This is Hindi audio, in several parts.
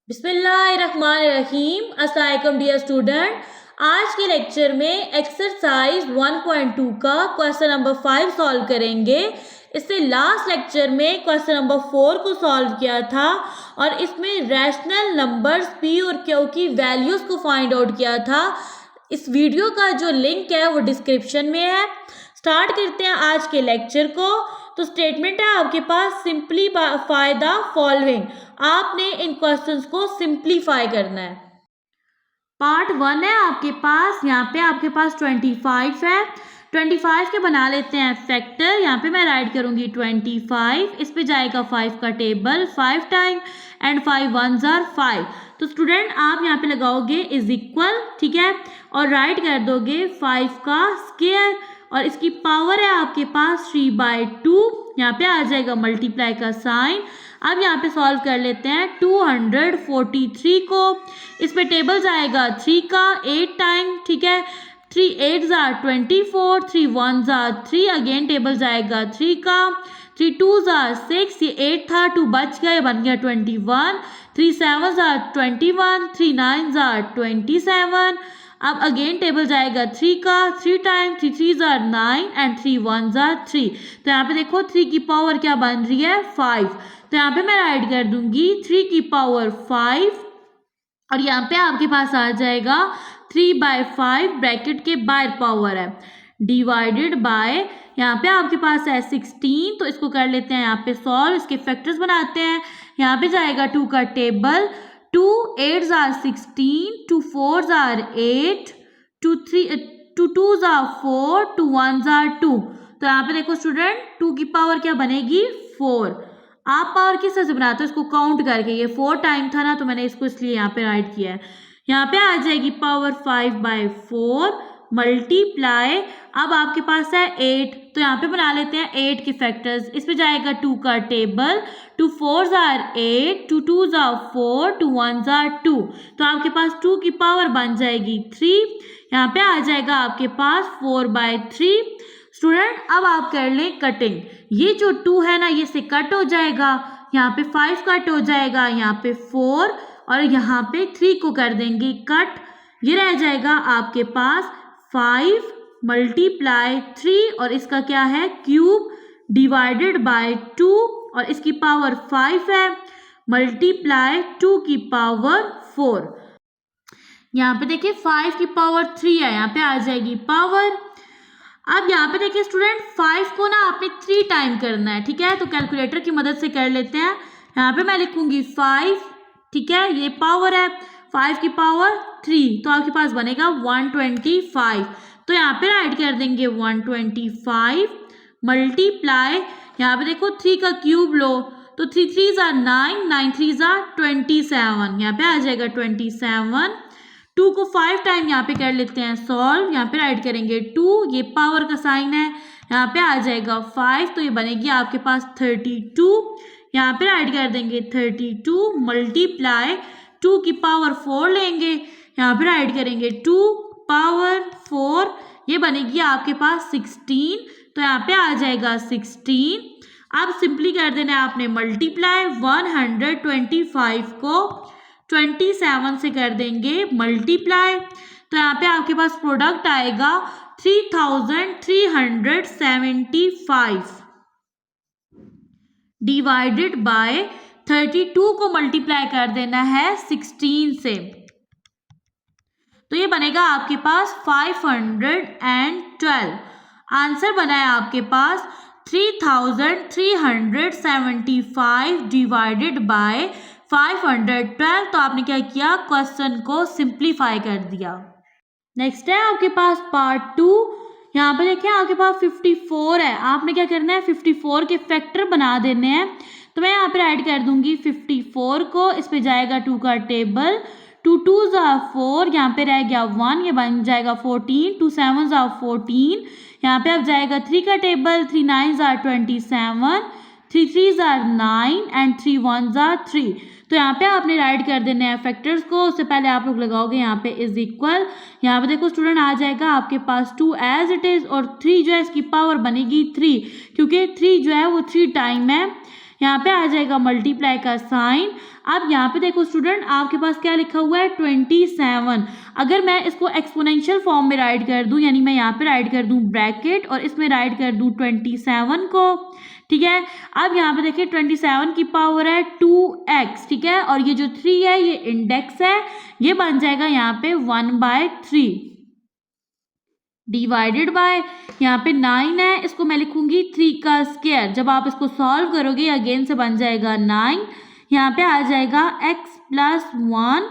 बिस्मिल्लाहिर्रहमानिर्रहीम। अस्सलाम वालेकुम डियर स्टूडेंट। आज के लेक्चर में एक्सरसाइज 1.2 का क्वेश्चन नंबर 5 सॉल्व करेंगे। इससे लास्ट लेक्चर में क्वेश्चन नंबर 4 को सॉल्व किया था और इसमें रैशनल नंबर्स पी और क्यू की वैल्यूज़ को फाइंड आउट किया था। इस वीडियो का जो लिंक है वो डिस्क्रिप्शन में है। स्टार्ट करते हैं आज के लेक्चर को। तो स्टेटमेंट है आपके पास, सिंपलीफाई द फॉलोइंग। आपने इन क्वेश्चंस को सिंपलीफाई करना है। पार्ट 1 है आपके पास, यहाँ पे आपके पास 25 है। 25 के बना लेते हैं फैक्टर। यहाँ पे मैं राइट करूँगी 25, इस पे जाएगा 5 का table 5 time and 5 1s are 5। तो स्टूडेंट आप यहाँ पे लगाओगे इज इक्वल, ठीक है, और राइट कर दोगे 5 का स्क्वायर और इसकी पावर है आपके पास 3/2। यहाँ पे आ जाएगा मल्टीप्लाई का साइन। अब यहाँ पे सॉल्व कर लेते हैं 243 को। इस पे टेबल जाएगा 3 का 8 टाइम, ठीक है, 3 8s are 24, 3 1s are 3, again table जाएगा 3 का, 3 2s are 6, ये 8 था, 2 बच गए, बन गया 21, 3 7s are 21, 3 9s are 27। अब अगेन टेबल जाएगा 3 का, 3 time, 3 3s are 9 and 3 1s are 3। तो यहाँ पे देखो 3 की पावर क्या बन रही है 5। तो यहाँ पे मैं राइट कर दूंगी 3 की पावर 5 और यहाँ पे आपके पास आ जाएगा 3/5 ब्रैकेट के बाहर पावर है डिवाइडेड बाय, यहाँ पे आपके पास है 16। तो इसको कर लेते हैं यहाँ पे सॉल्व, इसके फैक्टर्स बनाते हैं। यहाँ पे जाएगा 2 का table, 2 8s are 16, 2 4s are 8, 2 2s are 4, 2 1s are 2। तो यहाँ पे देखो स्टूडेंट 2 की पावर क्या बनेगी 4। आप पावर किस तरह से बनाते हो, इसको काउंट करके, ये 4 टाइम था ना तो मैंने इसको इसलिए यहाँ पे राइट किया है। यहाँ पे आ जाएगी पावर 5/4 मल्टीप्लाई, अब आपके पास है 8। तो यहाँ पे बना लेते हैं 8 के फैक्टर्स। इस पे जाएगा 2 का table, 2 4s are 8, 2 2s are 4, 2 1s are 2। तो आपके पास 2 की पावर बन जाएगी 3। यहाँ पे आ जाएगा आपके पास 4/3। स्टूडेंट अब आप कर लें कटिंग। ये जो 2 है ना ये से कट हो जाएगा, यहाँ पे 5 कट हो जाएगा, यहाँ पे 4 और यहाँ पे 3 को कर देंगे कट। ये रह जाएगा आपके पास 5 मल्टीप्लाई 3 और इसका क्या है क्यूब डिवाइडेड बाय 2 और इसकी पावर 5 है मल्टीप्लाई 2 की पावर 4। यहाँ पे देखिए 5 की पावर 3 है, यहाँ पे आ जाएगी पावर। अब यहाँ पे देखिए स्टूडेंट 5 को ना आपने 3 टाइम करना है, ठीक है, तो कैलकुलेटर की मदद से कर लेते हैं। यहाँ पे मैं लिखूंगी 5, ठीक है, ये पावर है 5 की पावर 3, तो आपके पास बनेगा 125। तो यहाँ पे राइट कर देंगे 125 मल्टीप्लाई, यहाँ पे देखो 3 का क्यूब लो तो 3 3s are 9, 9 3s are 27, यहाँ पे आ जाएगा 27। 2 को 5 टाइम यहाँ पे कर लेते हैं सॉल्व, यहाँ पे राइट करेंगे 2, ये पावर का साइन है, यहाँ पे आ जाएगा 5, तो ये बनेगी आपके पास 32। यहाँ पे राइट कर देंगे 32 मल्टीप्लाई 2 की पावर 4 लेंगे, यहाँ पे राइट करेंगे 2 पावर 4, ये बनेगी आपके पास 16। तो यहाँ पे आ जाएगा 16। अब सिंपली कर देना है आपने मल्टीप्लाई, 125 को 27 से कर देंगे मल्टीप्लाई, तो यहाँ पे आपके पास प्रोडक्ट आएगा 3375 डिवाइडेड बाय 32 को मल्टीप्लाई कर देना है 16 से, तो ये बनेगा आपके पास 512। आंसर बना है आपके पास 3375 डिवाइडेड बाय 512। तो आपने क्या किया, क्वेश्चन को सिंप्लीफाई कर दिया। नेक्स्ट है आपके पास पार्ट 2। यहाँ पे देखिए आपके पास 54 है, आपने क्या करना है 54 के फैक्टर बना देने हैं। तो मैं यहाँ पे राइट कर दूंगी 54 को, इस पे जाएगा 2 का टेबल, 2 2s are 4, यहाँ पे रह गया 1, ये बन जाएगा 14, 2 7s are 14, यहाँ पे अब जाएगा 3 का table, 3 9s are 27, 3 3s are 9 and 3 1s are 3। तो यहाँ पे आपने राइट कर देने हैं फैक्टर्स को। उससे पहले आप लोग लगाओगे यहाँ पे इज इक्वल, यहाँ पे देखो स्टूडेंट आ जाएगा आपके पास 2 एज इट इज और 3 जो है इसकी पावर बनेगी 3, क्योंकि 3 जो है वो 3 टाइम है। यहाँ पे आ जाएगा मल्टीप्लाई का साइन। अब यहाँ पे देखो स्टूडेंट, आपके पास क्या लिखा हुआ है 27। अगर मैं इसको एक्सपोनेंशियल फॉर्म में राइट कर दूं, यानी मैं यहाँ पे राइट कर दूं ब्रैकेट और इसमें राइट कर दूं 27 को, ठीक है। अब यहाँ पे देखिए 27 की पावर है 2x, ठीक है, और ये जो 3 है ये इंडेक्स है, ये बन जाएगा यहाँ पे 1/3 डिवाइडेड बाय यहाँ पे 9 है, इसको मैं लिखूंगी 3 का स्क्वायर। जब आप इसको सॉल्व करोगे अगेन से बन जाएगा 9, यहाँ पे आ जाएगा x प्लस 1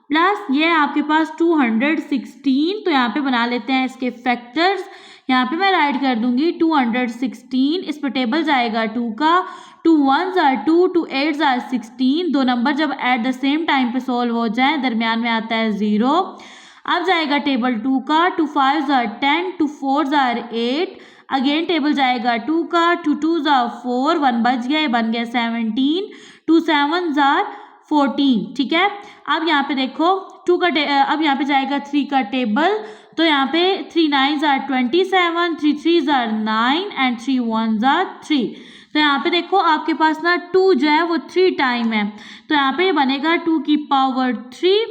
प्लस ये आपके पास 216। तो यहाँ पे बना लेते हैं इसके फैक्टर्स। यहाँ पे मैं राइट कर दूंगी 216, इस पर टेबल जाएगा 2 का, 2 1s are 2, 2 8s are 16। दो नंबर जब एट द सेम टाइम पे सॉल्व हो जाए दरमियान में आता है 0। अब जाएगा टेबल 2 का, 2 5s are 10, 2 4s are 8। Again table जाएगा 2 का, 2 2s are 4, 1 बच गया, बन गया 17, 2 7s are 14, ठीक है। अब यहाँ पे देखो 2 का अब यहाँ पे जाएगा 3 का टेबल, तो यहाँ पे 3 9s are 27, 3 3s are 9 and 3 1s are 3। तो यहाँ पे देखो आपके पास ना 2 जो है वो 3 टाइम है, तो यहाँ पे बनेगा 2 की पावर 3।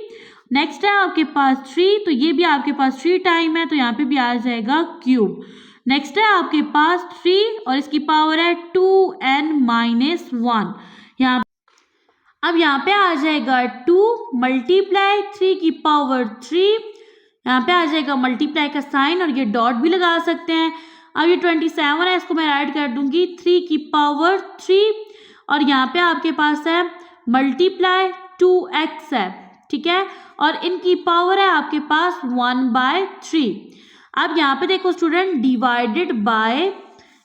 नेक्स्ट है आपके पास 3, तो ये भी आपके पास 3 टाइम है, तो यहाँ पे भी आ जाएगा क्यूब। नेक्स्ट है आपके पास 3 और इसकी पावर है 2n-1। यहाँ अब यहाँ पे आ जाएगा 2 मल्टीप्लाई 3 की पावर 3, यहाँ पे आ जाएगा मल्टीप्लाई का साइन और ये डॉट भी लगा सकते हैं। अब ये 27 है, इसको मैं राइट कर दूंगी 3 की पावर 3 और यहाँ पे आपके पास है मल्टीप्लाई 2x है, ठीक है, और इनकी पावर है आपके पास 1/3। अब यहाँ पे देखो स्टूडेंट डिवाइडेड बाय,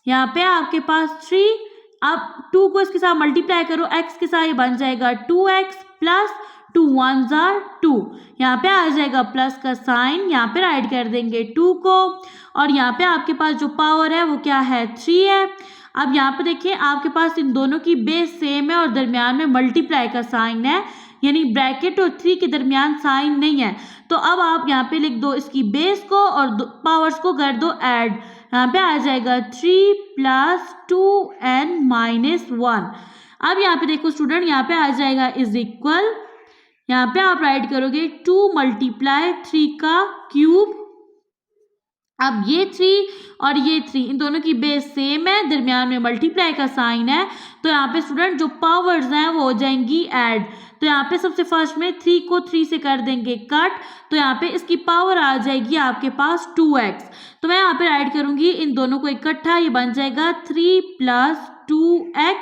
यहाँ पे आपके पास 3, अब 2 को इसके साथ मल्टीप्लाई करो x के साथ, ये बन जाएगा 2x प्लस 2 1s are 2। यहाँ पे आ जाएगा प्लस का साइन, यहाँ पे राइट कर देंगे 2 को और यहाँ पे आपके पास जो पावर है वो क्या है 3 है। अब यहाँ पे देखिए आपके पास इन दोनों की बेस सेम है और दरमियान में मल्टीप्लाई का साइन है, यानी ब्रैकेट और 3 के दरमियान साइन नहीं है। तो अब आप यहाँ पे लिख दो इसकी बेस को और पावर्स को कर दो ऐड। यहाँ पे आ जाएगा 3 प्लस 2n-1। अब यहाँ पे देखो स्टूडेंट, यहाँ पे आ जाएगा इज इक्वल, यहाँ पे आप राइट करोगे 2 मल्टीप्लाई 3 का क्यूब। अब ये 3 और ये 3 इन दोनों की बेस सेम है, दरमियान में मल्टीप्लाई का साइन है, तो यहाँ पे स्टूडेंट जो पावर्स हैं वो हो जाएंगी ऐड। तो यहाँ पे सबसे फर्स्ट में 3 को 3 से कर देंगे कट, तो यहाँ पे इसकी पावर आ जाएगी आपके पास 2x। तो मैं यहाँ पे राइट करूंगी इन दोनों को इकट्ठा, ये बन जाएगा 3 प्लस 2x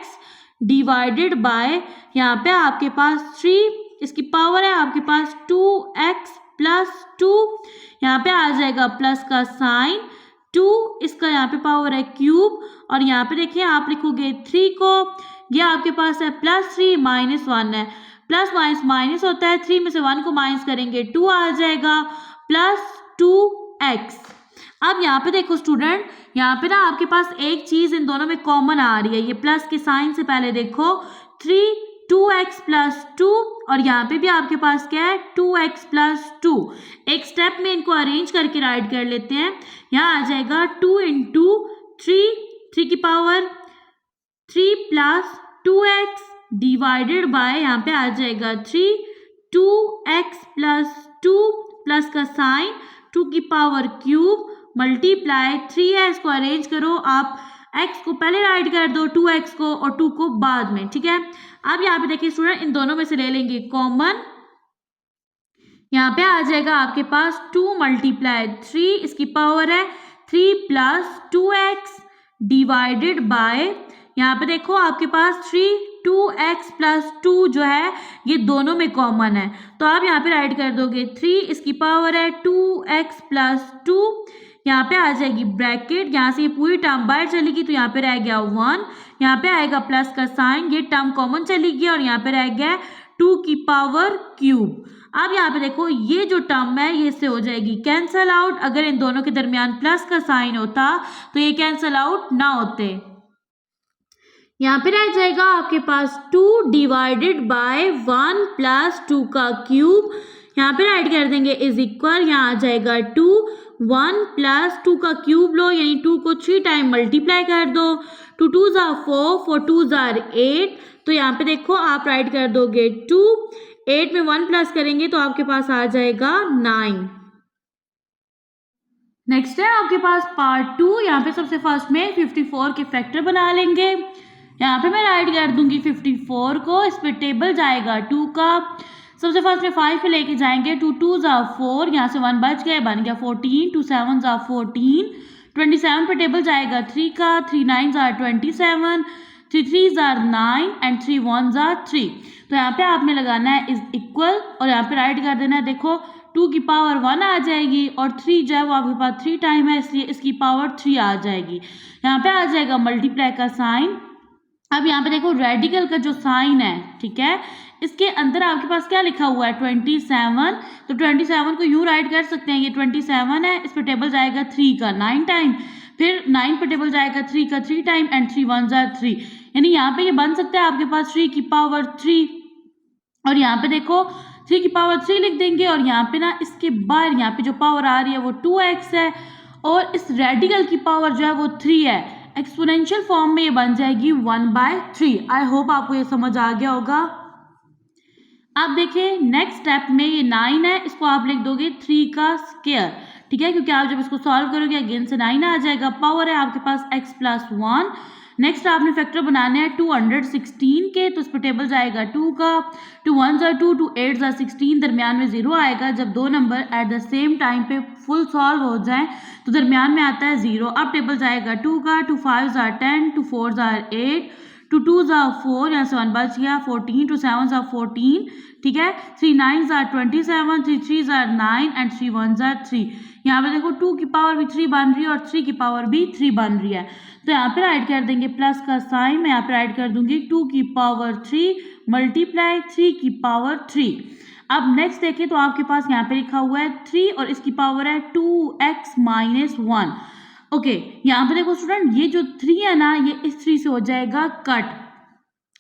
डिवाइडेड बाय, यहाँ पे आपके पास 3, इसकी पावर है आपके पास 2x प्लस 2, यहाँ पे आ जाएगा प्लस का साइन 2, इसका यहाँ पे पावर है क्यूब और यहाँ पे देखिए आप लिखोगे 3 को, ये आपके पास है प्लस 3 माइनस 1 है, प्लस माइनस माइनस होता है, 3 में से 1 को माइनस करेंगे 2 आ जाएगा प्लस 2x। अब यहाँ पे देखो स्टूडेंट, यहाँ पे ना आपके पास एक चीज इन दोनों में कॉमन आ रही है, ये प्लस के साइन से पहले देखो 2x प्लस 2 और यहाँ पे भी आपके पास क्या है 2x प्लस 2। एक स्टेप में इनको अरेंज करके राइट कर लेते हैं। यहाँ आ जाएगा 2 इंटू 3 की power 3 plus 2x divided by, यहाँ पे आ जाएगा 2x प्लस 2 प्लस का साइन 2 की पावर क्यूब मल्टीप्लाई 3 है, इसको अरेंज करो आप, x को पहले राइट कर दो 2x को और 2 को बाद में, ठीक है। अब यहाँ पे देखिए स्टूडेंट इन दोनों में से ले लेंगे कॉमन, यहाँ पे आ जाएगा आपके पास 2 मल्टीप्लाई 3, इसकी पावर है 3 प्लस 2x डिवाइडेड बाय, यहाँ पे देखो आपके पास 2x प्लस 2 जो है ये दोनों में कॉमन है, तो आप यहाँ पे राइट कर दोगे 3, इसकी पावर है 2x प्लस 2, यहाँ पे आ जाएगी ब्रैकेट, यहाँ से ये पूरी टर्म बाहर चलेगी तो यहाँ पे रह गया 1, यहाँ पे आएगा प्लस का साइन, ये टर्म कॉमन चली गई और यहाँ पे रह गया 2 की पावर क्यूब। अब यहाँ पे देखो ये जो टर्म है ये इससे हो जाएगी कैंसल आउट, अगर इन दोनों के दरमियान प्लस का साइन होता तो ये कैंसल आउट ना होते। यहाँ पे रह जाएगा आपके पास 2 डिवाइडेड बाय 1 प्लस 2 का क्यूब, यहाँ पे राइट कर देंगे इज इक्वल, यहाँ आ जाएगा 2 1 प्लस 2 का क्यूब लो, यानी 2 को 3 टाइम मल्टीप्लाई कर दो। 2 2 ज़ा 4, 4 2 ज़ा 8। तो यहाँ पे देखो आप राइट कर दोगे 2, 8 में 1 प्लस करेंगे तो आपके पास आ जाएगा 9। नेक्स्ट है आपके पास पार्ट 2। यहाँ पे सबसे फर्स्ट में 54 के फैक्टर बना लेंगे। यहाँ पे मैं राइट कर दूंगी 54 को, इस पे टेबल जाएगा 2 का। सबसे फर्स्ट में 5 पे लेके जाएंगे, 2 2 ज़ा 4, यहाँ से 1 बच गया, बन गया 14, 2 7 ज़ा 14। 27 पे टेबल जाएगा 3 का, 3 9 ज़ा 27, 3 3 ज़ा 9 एंड 3 1 ज़ा 3। तो यहाँ पे आपने लगाना है इज इक्वल और यहाँ पे राइट कर देना है। देखो 2 की पावर 1 आ जाएगी और 3 जो है वो आपके पास 3 टाइम है, इसलिए इसकी पावर 3 आ जाएगी। यहाँ पे आ जाएगा मल्टीप्लाई का साइन। अब यहाँ पे देखो रेडिकल का जो साइन है, ठीक है, इसके अंदर आपके पास क्या लिखा हुआ है 27। तो 27 को यूँ राइट कर सकते हैं, ये 27 है, इस पर टेबल जाएगा 3 का 9 टाइम, फिर 9 पर टेबल जाएगा 3 का 3 टाइम एंड 3 1 ज़ा 3, यानी यहाँ पे ये बन सकता है आपके पास 3 की पावर 3। और यहाँ पे देखो 3 की पावर 3 लिख देंगे और यहाँ पे ना इसके बाहर यहाँ पे जो पावर आ रही है वो 2x है और इस रेडिकल की पावर जो है वो 3 है। एक्सपोनेंशियल फॉर्म में ये बन जाएगी 1/3। आई होप आपको ये समझ आ गया होगा। अब देखिए नेक्स्ट स्टेप में ये 9 है, इसको आप लिख दोगे 3 का स्क्वायर, ठीक है, क्योंकि आप जब इसको सॉल्व करोगे अगेन से 9 आ जाएगा। पावर है आपके पास x + 1। नेक्स्ट आपने फैक्टर बनाने हैं 216 के, तो इस पर टेबल जाएगा 2 का, 2 1 ज़ा 2, 2 8 ज़ा 16, दरमियान में 0 आएगा। जब दो number at the same time पे फुल सॉल्व हो जाएं तो दरमियान में आता है 0। अब टेबल जाएगा 2 का, 2 5 ज़ा 10, 2 4 ज़ा 8, 2 2 ज़ा 4, यहाँ से 1 बच गया 14, 2 7 ज़ा 14, ठीक है, 3 9 ज़ा 27, 3 3 ज़ा 9 एंड 3 1 ज़ा 3। यहाँ पे देखो 2 की पावर भी 3 बन रही है और 3 की पावर भी 3 बन रही है। तो यहाँ पे राइट कर देंगे प्लस का साइन, मैं यहाँ पे राइट कर दूंगी 2 की पावर 3 मल्टीप्लाई 3 की पावर 3। अब नेक्स्ट देखें तो आपके पास यहाँ पे लिखा हुआ है 3 और इसकी पावर है 2x - 1। ओके, यहाँ पे देखो स्टूडेंट, ये जो 3 है ना, ये इस 3 से हो जाएगा कट,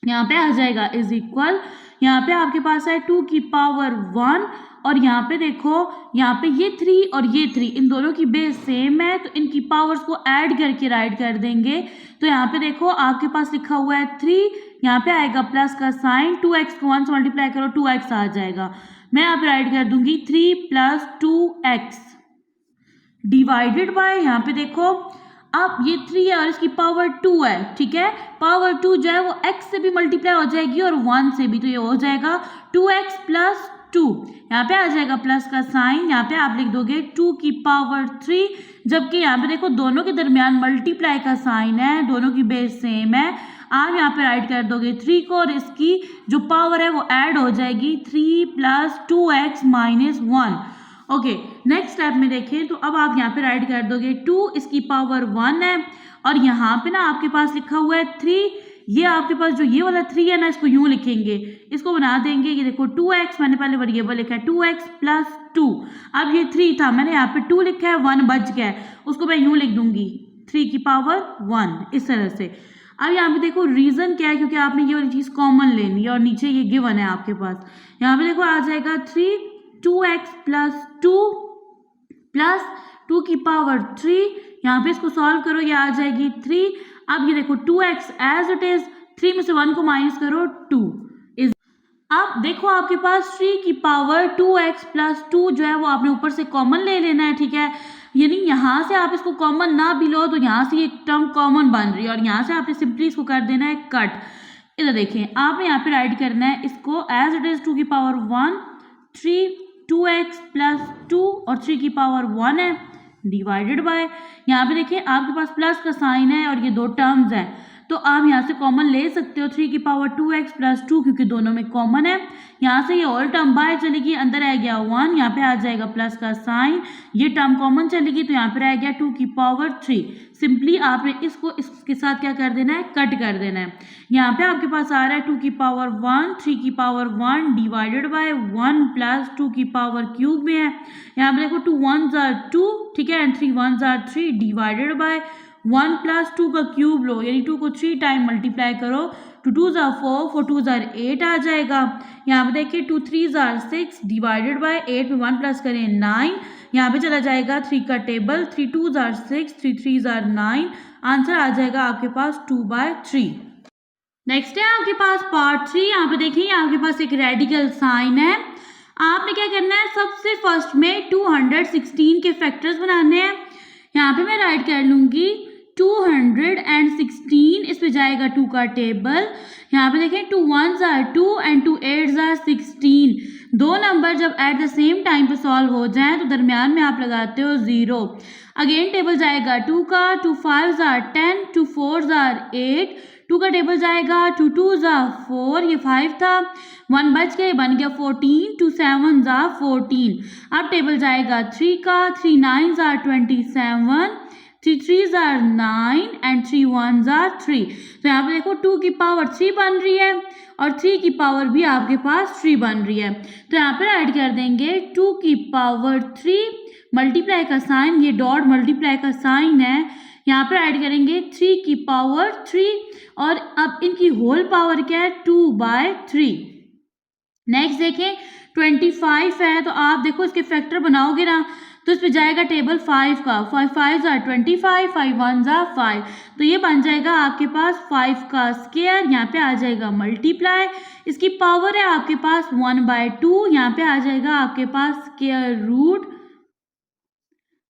यहाँ पे आ जाएगा इज इक्वल। यहाँ पे आपके पास है 2 की पावर 1 और यहाँ पे देखो यहाँ पे ये 3 और ये 3, इन दोनों की बेस सेम है तो इनकी पावर्स को ऐड करके राइट कर देंगे। तो यहाँ पे देखो आपके पास लिखा हुआ है 3, यहाँ पे आएगा प्लस का साइन, 2x को 1 से मल्टीप्लाई करो 2x आ जाएगा। मैं यहाँ पे राइट कर दूंगी 3 + 2x डिवाइडेड बाय, यहाँ पे देखो अब ये 3 है और इसकी पावर 2 है, ठीक है, पावर 2 जो है वो x से भी मल्टीप्लाई हो जाएगी और 1 से भी, तो ये हो जाएगा 2x + 2। यहाँ पे आ जाएगा प्लस का साइन, यहाँ पे आप लिख दोगे 2 की पावर 3, जबकि यहाँ पे देखो दोनों के दरमियान मल्टीप्लाई का साइन है, दोनों की बेस सेम है। आप यहाँ पे राइट कर दोगे 3 को और इसकी जो पावर है वो ऐड हो जाएगी 3 + 2x - 1। ओके, नेक्स्ट स्टेप में देखें तो अब आप यहाँ पे राइट कर दोगे 2, इसकी पावर 1 है और यहाँ पे ना आपके पास लिखा हुआ है 3। ये आपके पास जो ये वाला 3 है ना, इसको यूँ लिखेंगे, इसको बना देंगे, ये देखो 2x, मैंने पहले वेरिएबल लिखा है 2x + 2। अब ये 3 था, मैंने यहाँ पे 2 लिखा है, 1 बच गया है, उसको मैं यूँ लिख दूंगी 3 की पावर 1, इस तरह से। अब यहाँ पे देखो रीजन क्या है, क्योंकि आपने ये वाली चीज़ कॉमन लेनी है और नीचे ये गिवन है आपके पास। यहाँ पे देखो आ जाएगा 3, 2x + 2 प्लस 2 की पावर 3, यहाँ पे इसको सॉल्व करो, ये आ जाएगी 3। अब ये देखो 2x एज इट इज, 3 में से 1 को माइनस करो 2 इज। अब देखो आपके पास 3 की पावर 2x + 2 जो है वो आपने ऊपर से कॉमन ले लेना है, ठीक है, यानी यहाँ से आप इसको कॉमन ना भी लो तो यहाँ से एक टर्म कॉमन बन रही है और यहाँ से आपने सिंपली इसको कर देना है कट। इधर देखें, आपने यहाँ पे राइट करना है इसको एज इट इज 2 की पावर 1, 3 2x + 2 और 3 की पावर 1 है डिवाइडेड बाय, यहाँ पे देखिए आपके पास प्लस का साइन है और ये दो टर्म्स हैं तो आप यहाँ से कॉमन ले सकते हो 3 की पावर 2x + 2 क्योंकि दोनों में कॉमन है। यहाँ से ये और टर्म बाहर चलेगी, अंदर आ गया 1, यहाँ पे आ जाएगा प्लस का साइन, ये टर्म कॉमन चलेगी तो यहाँ पे रह गया 2 की पावर 3। सिंपली आपने इसको इसके साथ क्या कर देना है, कट कर देना है। यहाँ पे आपके पास आ रहा है 2 की पावर 1, 3 की पावर 1 डिवाइडेड बाय 1 + 2 की पावर क्यूब में है। यहाँ पे देखो 2 1 = 2, ठीक है, एंड 3 1 = 3 डिवाइडेड बाय 1 + 2 का क्यूब लो, यानी 2 को 3 टाइम मल्टीप्लाई करो, 2 2 ज़ा 4, 4 2 ज़ा 8 आ जाएगा। यहाँ पे देखिए 2 3 ज़ा 6 डिवाइडेड बाय 8 में 1 प्लस करें 9, यहाँ पे चला जाएगा 3 का टेबल, 3 2 ज़ा 6, 3 3 ज़ा 9, आंसर आ जाएगा आपके पास 2/3। नेक्स्ट है आपके पास पार्ट 3। यहाँ पे देखिए आपके पास एक रेडिकल साइन है। आपने क्या करना है, सबसे फर्स्ट में 216 के फैक्टर्स बनाने हैं। यहाँ पे मैं राइट कर लूंगी 216, इस पे जाएगा 2 का टेबल। यहाँ पे देखें 2 1 are 2 and 2 8 are 16। दो नंबर जब एट द सेम टाइम पे सॉल्व हो जाए तो दरमियान में आप लगाते हो 0। अगेन टेबल जाएगा 2 का, 2 5 are 10, 2 4 are 8, 2 का टेबल जाएगा 2 2 are 4, ये 5 था, 1 बच गया, बन गया 14, 2 7 are 14। अब टेबल जाएगा 3 का, 3 9 are 27, 3 3 are 9 and 3 1 are 3। तो यहाँ पे देखो 2 की पावर 3 बन रही है और 3 की पावर भी आपके पास 3 बन रही है। तो यहाँ पे ऐड कर देंगे 2 की पावर 3, मल्टीप्लाई का साइन, ये डॉट मल्टीप्लाई का साइन है, यहाँ पर ऐड करेंगे 3 की पावर 3 और अब इनकी होल पावर क्या है 2/3। नेक्स्ट देखें 25 है, तो आप देखो इसके फैक्टर बनाओगे ना तो इस पे जाएगा टेबल 5 का, 5 5 are 25, 5 1 are 5, तो ये बन जाएगा आपके पास 5 का स्क्वायर, यहाँ पे आ जाएगा मल्टीप्लाई, इसकी पावर है आपके पास 1/2, यहाँ पे आ जाएगा आपके पास स्क्वायर रूट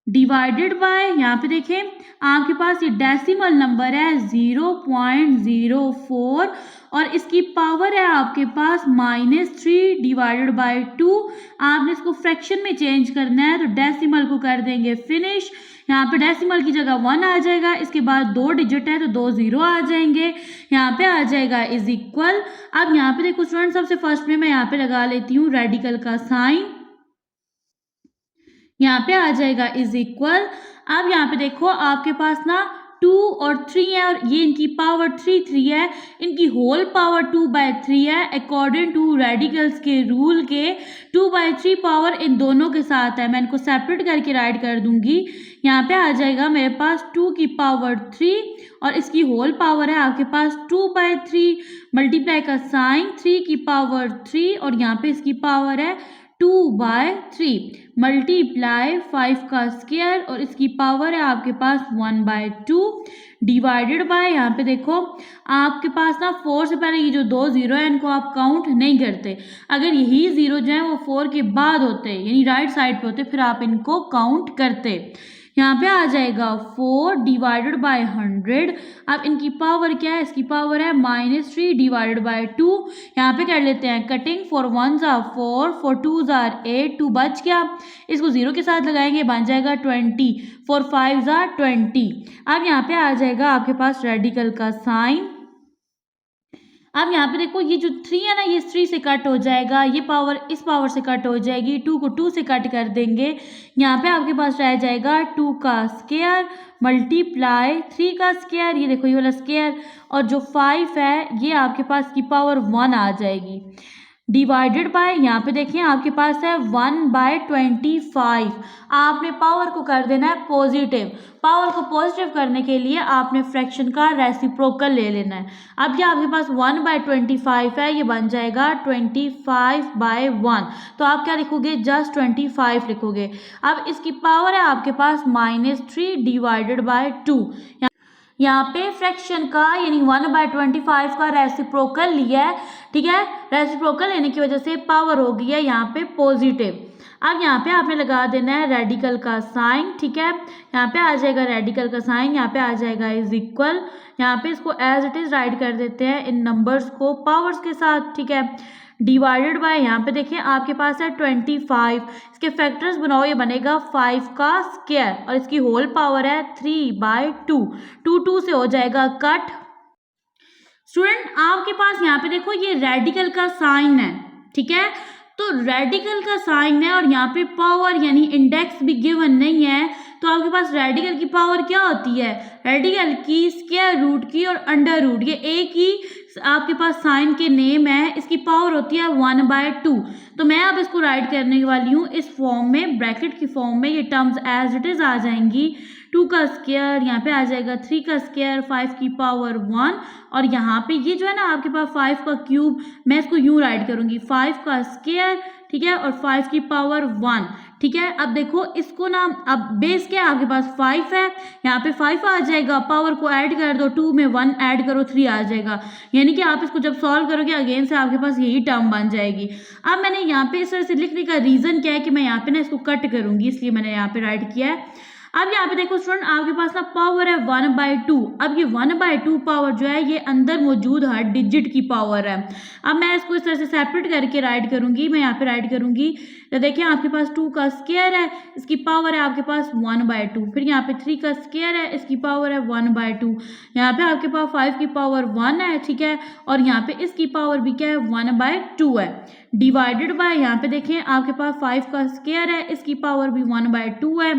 डिवाइडेड बाय, यहाँ पे देखें आपके पास ये डेसिमल नंबर है 0.04 और इसकी पावर है आपके पास -3 डिवाइडेड बाय 2। आपने इसको फ्रैक्शन में चेंज करना है तो डेसिमल को कर देंगे फिनिश। यहाँ पे डेसिमल की जगह 1 आ जाएगा, इसके बाद 2 डिजिट है तो 2 0 आ जाएंगे, यहाँ पे आ जाएगा इज इक्वल। अब यहाँ पे देखो स्टूडेंट, सबसे फर्स्ट में मैं यहाँ पे लगा लेती हूँ रेडिकल का साइन, यहाँ पे आ जाएगा इज इक्वल। अब यहाँ पे देखो आपके पास ना 2 और 3 है और ये इनकी पावर 3 3 है, इनकी होल पावर 2/3 है। अकॉर्डिंग टू रेडिकल्स के रूल के 2/3 पावर इन दोनों के साथ है, मैं इनको सेपरेट करके राइट कर दूंगी। यहाँ पे आ जाएगा मेरे पास 2 की पावर 3 और इसकी होल पावर है आपके पास 2/3, मल्टीप्लाई का साइन 3 की पावर 3 और यहाँ पे इसकी पावर है 2/3, मल्टीप्लाई 5 का स्क्वायर और इसकी पावर है आपके पास 1/2 डिवाइडेड बाय, यहाँ पे देखो आपके पास ना 4 से पहले ये जो 2 0 है इनको आप काउंट नहीं करते, अगर यही 0 जो है वो 4 के बाद होते यानी राइट साइड पे होते फिर आप इनको काउंट करते। यहाँ पे आ जाएगा 4 डिवाइडेड बाय 100। अब इनकी पावर क्या है, इसकी पावर है -3 डिवाइडेड बाय 2। यहाँ पे कर लेते हैं cutting, 4 1s are 4, 4 2s are 8, 2 बच गया, इसको 0 के साथ लगाएंगे बन जाएगा 20, 4 5s are 20। अब यहाँ पे आ जाएगा आपके पास रेडिकल का साइन। अब यहाँ पे देखो ये जो 3 है ना ये 3 से कट हो जाएगा, ये पावर इस पावर से कट हो जाएगी, 2 को 2 से कट कर देंगे, यहाँ पे आपके पास रह जाएगा 2 का स्क्वायर मल्टीप्लाई 3 का स्क्वायर, ये देखो ये वाला स्क्वायर और जो 5 है ये आपके पास की पावर 1 आ जाएगी डिवाइडेड बाय, यहाँ पे देखिए आपके पास है 1/25। आपने पावर को कर देना है पॉजिटिव, पावर को पॉजिटिव करने के लिए आपने फ्रैक्शन का रेसिप्रोकल ले लेना है। अब ये आपके पास 1/25 है, ये बन जाएगा 25/1, तो आप क्या लिखोगे जस्ट 25 लिखोगे। अब इसकी पावर है आपके पास -3 डिवाइडेड बाय 2, यहाँ पे फ्रैक्शन का यानी 1/25 का रेसिप्रोकल लिया है, ठीक है, रेसिप्रोकल लेने की वजह से पावर हो गई है यहाँ पे पॉजिटिव। अब यहाँ पे आपने लगा देना है रेडिकल का साइन, ठीक है, यहाँ पे आ जाएगा रेडिकल का साइन, यहाँ पे आ जाएगा इज इक्वल, यहाँ पे इसको एज इट इज राइट कर देते हैं इन नंबर्स को पावर्स के साथ, ठीक है, डिवाइडेड बाय, यहाँ पे देखिए आपके पास है 25, इसके फैक्टर्स बनाओ, ये बनेगा 5 का स्क्वायर और इसकी होल पावर है 3/2, 2 2 से हो जाएगा कट। स्टूडेंट आपके पास यहाँ पे देखो ये रेडिकल का साइन है, ठीक है, तो रेडिकल का साइन है और यहाँ पे पावर यानी इंडेक्स भी गिवन नहीं है, तो आपके पास रेडिकल की पावर क्या होती है, रेडिकल की स्क्वायर रूट की और अंडर रूट, ये एक ही आपके पास साइन के नेम है, इसकी पावर होती है 1/2। तो मैं अब इसको राइट करने वाली हूँ इस फॉर्म में, ब्रैकेट की फॉर्म में, ये टर्म्स एज इट इज आ जाएंगी 2 का स्क्वायर, यहाँ पे आ जाएगा 3 का स्क्वायर, 5 की पावर 1, और यहाँ पे ये जो है ना आपके पास 5 का क्यूब, मैं इसको यूँ राइट करूँगी 5 का स्क्वायर, ठीक है, और 5 की पावर 1, ठीक है। अब देखो इसको ना, अब बेस क्या है आपके पास 5 है, यहाँ पे 5 आ जाएगा, पावर को ऐड कर दो, 2 में 1 ऐड करो 3 आ जाएगा, यानी कि आप इसको जब सॉल्व करोगे अगेन से आपके पास यही टर्म बन जाएगी। अब मैंने यहाँ पे इस तरह से लिखने का रीज़न क्या है कि मैं यहाँ पे ना इसको कट करूँगी, इसलिए मैंने यहाँ पे राइट किया है। अब यहाँ पे देखो स्टूडेंट आपके पास ना पावर है 1/2। अब ये 1/2 पावर जो है ये अंदर मौजूद हर डिजिट की पावर है। अब मैं इसको इस तरह से सेपरेट करके राइट करूंगी, मैं यहाँ पे राइट करूंगी, तो देखिए आपके पास 2 का स्क्वायर है, इसकी पावर है आपके पास 1/2, फिर यहाँ पे 3 का स्क्वायर है, इसकी पावर है 1/2, यहाँ पे आपके पास 5 की पावर 1 है, ठीक है, और यहाँ पे इसकी पावर भी क्या है 1/2 है, डिवाइडेड बाय यहाँ पे देखें आपके पास 5 का स्क्वायर है, इसकी पावर भी 1/2 है,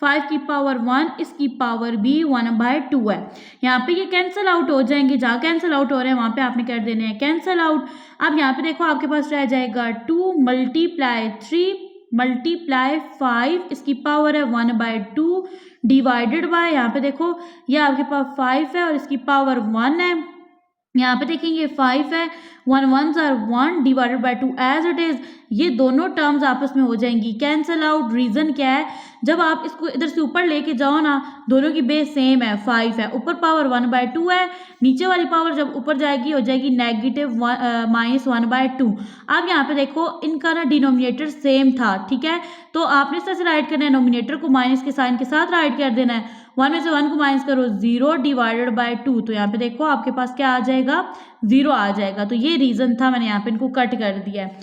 5 की पावर 1, इसकी पावर भी 1/2 है। यहाँ पे ये कैंसिल आउट हो जाएंगे, जहाँ कैंसिल आउट हो रहे हैं वहाँ पे आपने कर देने हैं कैंसिल आउट। अब यहाँ पे देखो आपके पास रह जाएगा 2 × 3 × 5, इसकी पावर है 1/2, डिवाइडेड बाय यहाँ पे देखो ये आपके पास 5 है और इसकी पावर 1 है, यहाँ पे देखेंगे 5 है, 1 1s are 1 divided by 2 as it is, ये दोनों टर्म्स आपस में हो जाएंगी कैंसिल आउट। रीजन क्या है, जब आप इसको इधर से ऊपर लेके जाओ ना, दोनों की बेस सेम है 5 है, ऊपर पावर 1/2 है, नीचे वाली पावर जब ऊपर जाएगी हो जाएगी -1/2। अब यहाँ पे देखो इनका ना डिनोमिनेटर सेम था, ठीक है, तो आपने इस तरह से राइट करना है, नोमिनेटर को माइनस के साइन के साथ राइट कर देना है, 1 में से 1 को माइनस करो 0 डिवाइडेड बाय 2, तो यहाँ पे देखो आपके पास क्या आ जाएगा 0 आ जाएगा। तो ये रीजन था, मैंने यहाँ पे इनको कट कर दिया है।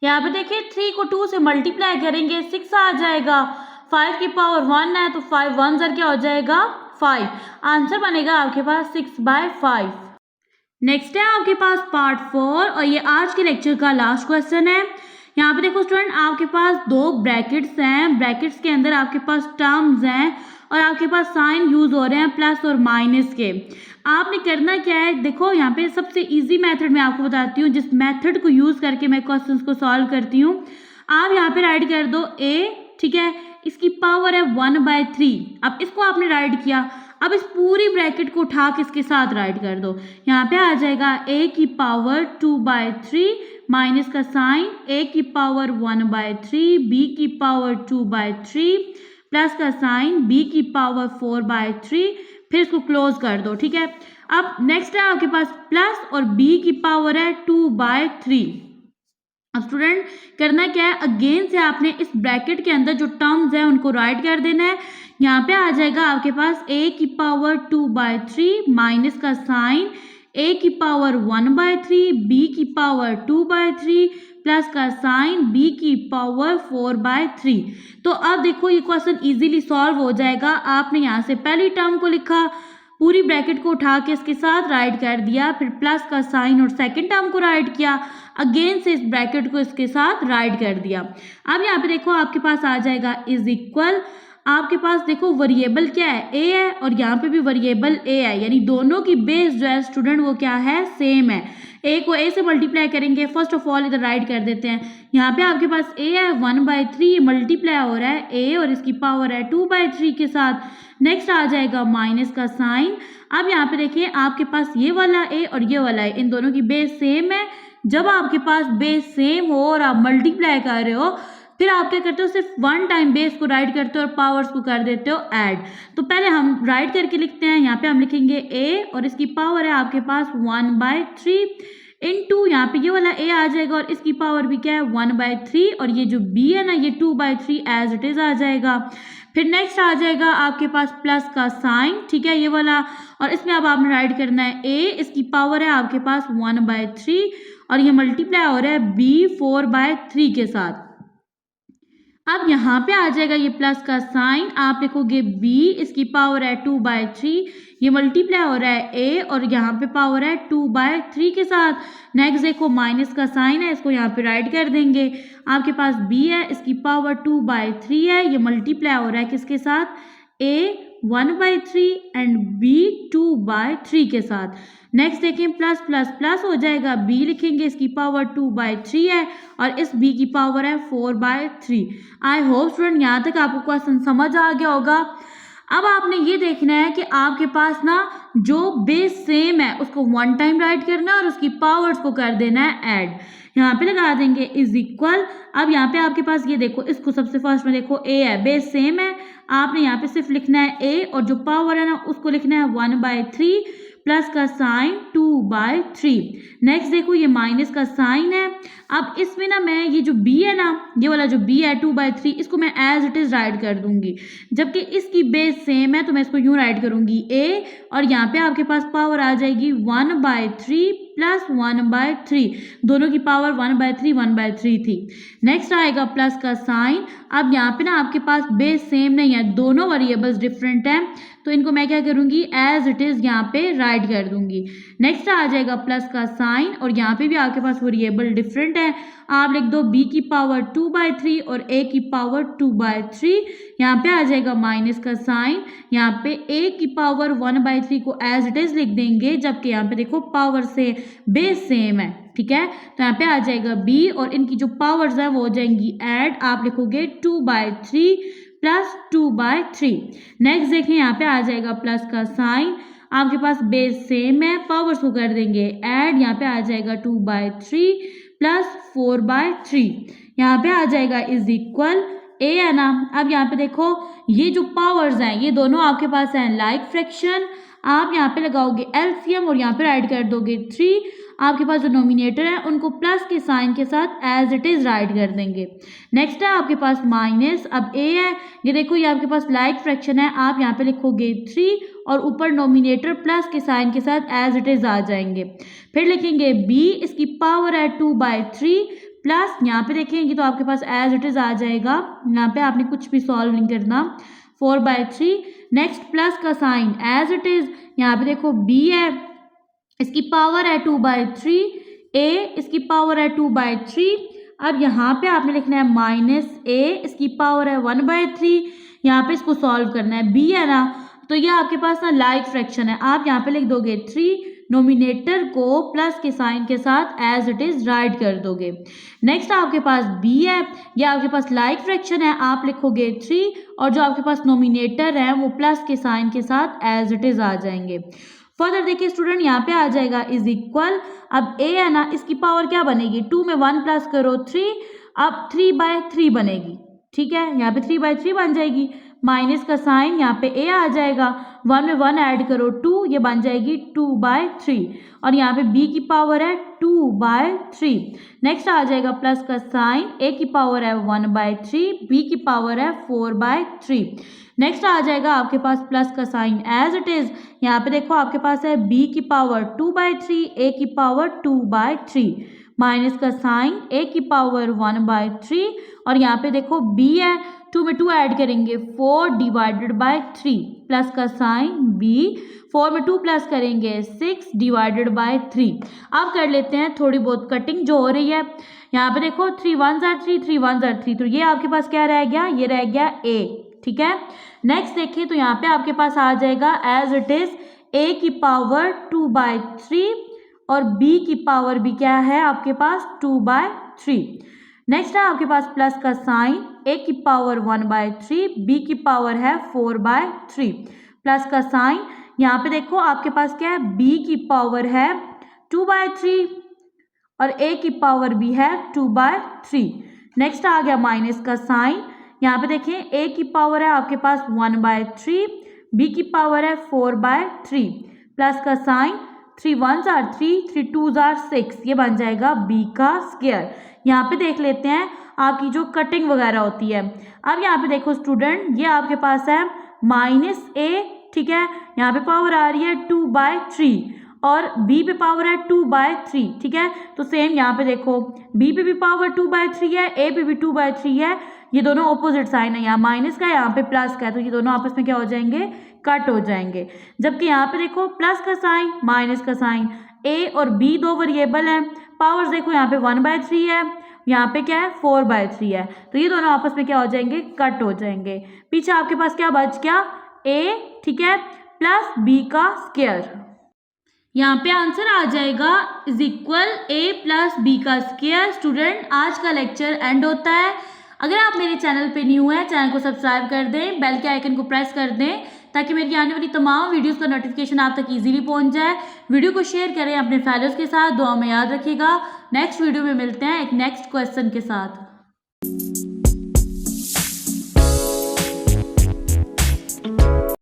यहाँ पे देखिए 3 को 2 से मल्टीप्लाई करेंगे 6 आ जाएगा, 5 की पावर 1 है तो 5 1 क्या हो जाएगा 5, आंसर बनेगा आपके पास 6/5। नेक्स्ट है आपके पास पार्ट 4 और ये आज के लेक्चर का लास्ट क्वेश्चन है। यहाँ पे देखो स्टूडेंट आपके पास 2 ब्रैकेट्स हैं, ब्रैकेट्स के अंदर आपके पास टर्म्स हैं और आपके पास साइन यूज हो रहे हैं प्लस और माइनस के। आपने करना क्या है, देखो यहाँ पे सबसे इजी मेथड मैं आपको बताती हूँ, जिस मेथड को यूज करके मैं क्वेश्चंस को सॉल्व करती हूँ। आप यहाँ पे राइट कर दो a, ठीक है, इसकी पावर है 1/3। अब इसको आपने राइट किया, अब इस पूरी ब्रैकेट को उठा के इसके साथ राइट कर दो, यहाँ पे आ जाएगा a की पावर 2/3 माइनस का साइन a की पावर 1/3, b की पावर 2/3 प्लस का साइन b की पावर 4/3, फिर इसको क्लोज कर दो, ठीक है। अब नेक्स्ट है आपके पास प्लस और b की पावर है 2/3। अब स्टूडेंट करना क्या है, अगेन से आपने इस ब्रैकेट के अंदर जो टर्म्स है उनको राइट कर देना है। यहाँ पे आ जाएगा आपके पास a की पावर 2/3 माइनस का साइन a की पावर 1/3, b की पावर 2/3 प्लस का साइन b की पावर 4/3। तो अब देखो ये क्वेश्चन इजीली सॉल्व हो जाएगा। आपने यहाँ से पहली टर्म को लिखा, पूरी ब्रैकेट को उठा के इसके साथ राइट कर दिया, फिर प्लस का साइन और सेकंड टर्म को राइट किया, अगेन से इस ब्रैकेट को इसके साथ राइट कर दिया। अब यहाँ पे देखो आपके पास आ जाएगा इज इक्वल, आपके पास देखो वेरिएबल क्या है a है और यहाँ पे भी वेरिएबल a है, यानी दोनों की बेस जो है स्टूडेंट वो क्या है सेम है। a को a से मल्टीप्लाई करेंगे, फर्स्ट ऑफ ऑल इधर राइट कर देते हैं, यहाँ पे आपके पास a है 1/3 मल्टीप्लाई हो रहा है a और इसकी पावर है 2/3 के साथ, नेक्स्ट आ जाएगा माइनस का साइन। अब यहाँ पे देखिए आपके पास ये वाला a और ये वाला a, इन दोनों की बेस सेम है। जब आपके पास बेस सेम हो और आप मल्टीप्लाई कर रहे हो, फिर आप क्या करते हो, सिर्फ 1 टाइम बेस को राइट करते हो और पावर्स को कर देते हो ऐड। तो पहले हम राइट करके लिखते हैं, यहाँ पे हम लिखेंगे a और इसकी पावर है आपके पास 1/3 इनटू यहाँ पे ये वाला a आ जाएगा और इसकी पावर भी क्या है 1/3 और ये जो b है ना ये 2/3 एज इट इज आ जाएगा। फिर नेक्स्ट आ जाएगा आपके पास प्लस का साइन, ठीक है, ये वाला, और इसमें अब आपने राइट करना है a, इसकी पावर है आपके पास 1/3 और ये मल्टीप्लाई हो रहा है b 4/3 के साथ। अब यहाँ पे आ जाएगा ये प्लस का साइन, आप लिखोगे b, इसकी पावर है 2/3, ये मल्टीप्लाई हो रहा है a और यहाँ पे पावर है 2/3 के साथ। नेक्स्ट देखो माइनस का साइन है, इसको यहाँ पे राइट कर देंगे, आपके पास b है, इसकी पावर 2/3 है, ये मल्टीप्लाई हो रहा है किसके साथ, a 1/3 एंड b 2/3 के साथ। नेक्स्ट देखें प्लस प्लस प्लस हो जाएगा, b लिखेंगे, इसकी पावर 2/3 है और इस b की पावर है 4/3। आई होप स्टूडेंट यहाँ तक आपको क्वेश्चन समझ आ गया होगा। अब आपने ये देखना है कि आपके पास ना जो बेस सेम है उसको 1 टाइम राइट करना है और उसकी पावर्स को कर देना है ऐड। यहाँ पे लगा देंगे इज इक्वल। अब यहाँ पे आपके पास ये देखो, इसको सबसे फर्स्ट में देखो ए है, बेस सेम है, आपने यहाँ पे सिर्फ लिखना है ए और जो पावर है ना उसको लिखना है 1/3 प्लस का साइन 2/3। नेक्स्ट देखो ये माइनस का साइन है। अब इसमें ना मैं ये जो b है ना, ये वाला जो b है 2/3, इसको मैं एज इट इज राइट कर दूंगी, जबकि इसकी बेस सेम है तो मैं इसको यूं राइट करूंगी a और यहाँ पे आपके पास पावर आ जाएगी 1/3 प्लस 1/3, दोनों की पावर 1/3 थी। नेक्स्ट आएगा प्लस का साइन। अब यहाँ पे ना आपके पास बेस सेम नहीं है, दोनों वेरिएबल्स डिफरेंट हैं, तो इनको मैं क्या करूंगी एज इट इज यहाँ पे राइट कर दूंगी। नेक्स्ट आ जाएगा प्लस का साइन और यहाँ पे भी आपके पास वेरिएबल डिफरेंट है, आप लिख दो b की पावर 2/3 और a की पावर 2/3। यहाँ पे आ जाएगा माइनस का साइन, यहाँ पे a की पावर 1/3 को एज इट इज लिख देंगे, जबकि यहाँ पे देखो पावर से बेस सेम है, ठीक है। तो यहाँ पे आ जाएगा b और इनकी जो पावर्स है वो हो जाएंगी ऐड, आप लिखोगे 2/3 प्लस 2/3। नेक्स्ट देखिए यहाँ पे आ जाएगा प्लस का साइन, आपके पास बेस सेम है, पावर्स को कर देंगे ऐड, यहाँ पे आ जाएगा 2/3 प्लस 4/3। यहाँ पे आ जाएगा इज इक्वल ए है ना। अब यहाँ पे देखो ये जो पावर्स हैं ये दोनों आपके पास हैं लाइक फ्रैक्शन, आप यहाँ पे लगाओगे एलसीएम और यहाँ पे राइट कर दोगे 3, आपके पास जो नोमिनेटर है उनको प्लस के साइन के साथ एज इट इज राइट कर देंगे। नेक्स्ट है आपके पास माइनस, अब ए है, ये देखो ये आपके पास लाइक फ्रैक्शन है, आप यहाँ पे लिखोगे 3 और ऊपर नोमिनेटर प्लस के साइन के साथ एज इट इज आ जाएंगे। फिर लिखेंगे b, इसकी पावर है 2/3 प्लस यहाँ पे देखेंगे तो आपके पास एज इट इज आ जाएगा, यहाँ पे आपने कुछ भी सॉल्व नहीं करना, 4/3। नेक्स्ट प्लस का साइन एज इट इज, यहाँ पे देखो b है, इसकी पावर है 2/3, a इसकी पावर है 2/3। अब यहाँ पे आपने लिखना है माइनस a, इसकी पावर है 1/3, यहाँ पे इसको सॉल्व करना है, b है ना, तो ये आपके पास ना लाइक फ्रैक्शन है, आप यहाँ पे लिख दोगे 3, नोमिनेटर को प्लस के साइन के साथ एज इट इज राइट कर दोगे। नेक्स्ट आपके पास b है, ये आपके पास लाइक फ्रैक्शन है, आप लिखोगे 3 और जो आपके पास नोमिनेटर है वो प्लस के साइन के साथ एज इट इज आ जाएंगे। फर्दर देखिए स्टूडेंट यहाँ पे आ जाएगा इज इक्वल, अब a है ना, इसकी पावर क्या बनेगी, 2 में 1 प्लस करो 3, अब 3/3 बनेगी, ठीक है, यहाँ पे 3/3 बन जाएगी। माइनस का साइन, यहाँ पे a आ जाएगा, 1 में 1 ऐड करो 2, ये बन जाएगी 2/3 और यहाँ पे b की पावर है 2/3। नेक्स्ट आ जाएगा प्लस का साइन, a की पावर है 1/3, b की पावर है 4/3। नेक्स्ट आ जाएगा आपके पास प्लस का साइन एज इट इज, यहाँ पे देखो आपके पास है b की पावर 2/3, a की पावर 2/3, माइनस का साइन a की पावर 1/3 और यहाँ पे देखो b है, 2 में 2 ऐड करेंगे 4/3 प्लस का साइन b, 4 में 2 प्लस करेंगे 6/3। अब कर लेते हैं थोड़ी बहुत कटिंग जो हो रही है, यहाँ पे देखो 3 1s are 3, 3 1s are 3, तो ये आपके पास क्या रह गया, ये रह गया a, ठीक है। नेक्स्ट देखिए तो यहाँ पे आपके पास आ जाएगा एज इट इज a की पावर 2/3 और b की पावर भी क्या है आपके पास 2/3। नेक्स्ट है आपके पास प्लस का साइन, a की पावर 1/3, b की पावर है 4/3 प्लस का साइन, यहाँ पे देखो आपके पास क्या है, b की पावर है 2/3 और a की पावर भी है 2/3। नेक्स्ट आ गया माइनस का साइन, यहाँ पे देखें a की पावर है आपके पास 1/3, b की पावर है 4/3 प्लस का sign, 3 1s are 3, 3 2s are 6, ये बन जाएगा b का स्क्वायर। यहाँ पे देख लेते हैं आपकी जो कटिंग वगैरह होती है। अब यहाँ पे देखो स्टूडेंट, ये आपके पास है -a, ठीक है, यहाँ पे पावर आ रही है 2/3 और b पे पावर है 2/3, ठीक है, तो सेम यहाँ पे देखो b पे भी पावर 2/3 है, a पे भी 2/3 है, ये दोनों ऑपोजिट साइन है, यहाँ माइनस का है यहाँ पे प्लस का है, तो ये दोनों आपस में क्या हो जाएंगे, कट हो जाएंगे। जबकि यहाँ पे देखो प्लस का साइन माइनस का साइन, a और b दो वेरिएबल हैं, पावर्स देखो यहाँ पे 1/3 है, यहाँ पे क्या है 4/3 है, तो ये दोनों आपस में क्या हो जाएंगे, कट हो जाएंगे। पीछे आपके पास क्या बच गया, a, ठीक है, प्लस b का स्क्वायर। यहाँ पे आंसर आ जाएगा is equal a plus b का स्क्वायर। स्टूडेंट आज का लेक्चर एंड होता है। अगर आप मेरे चैनल पे न्यू हैं, चैनल को सब्सक्राइब कर दें, बेल के आइकन को प्रेस कर दें ताकि मेरी आने वाली तमाम वीडियोस का नोटिफिकेशन आप तक इजीली पहुंच जाए। वीडियो को शेयर करें अपने फेलोज के साथ, दुआ में याद रखिएगा। नेक्स्ट वीडियो में मिलते हैं एक नेक्स्ट क्वेश्चन के साथ।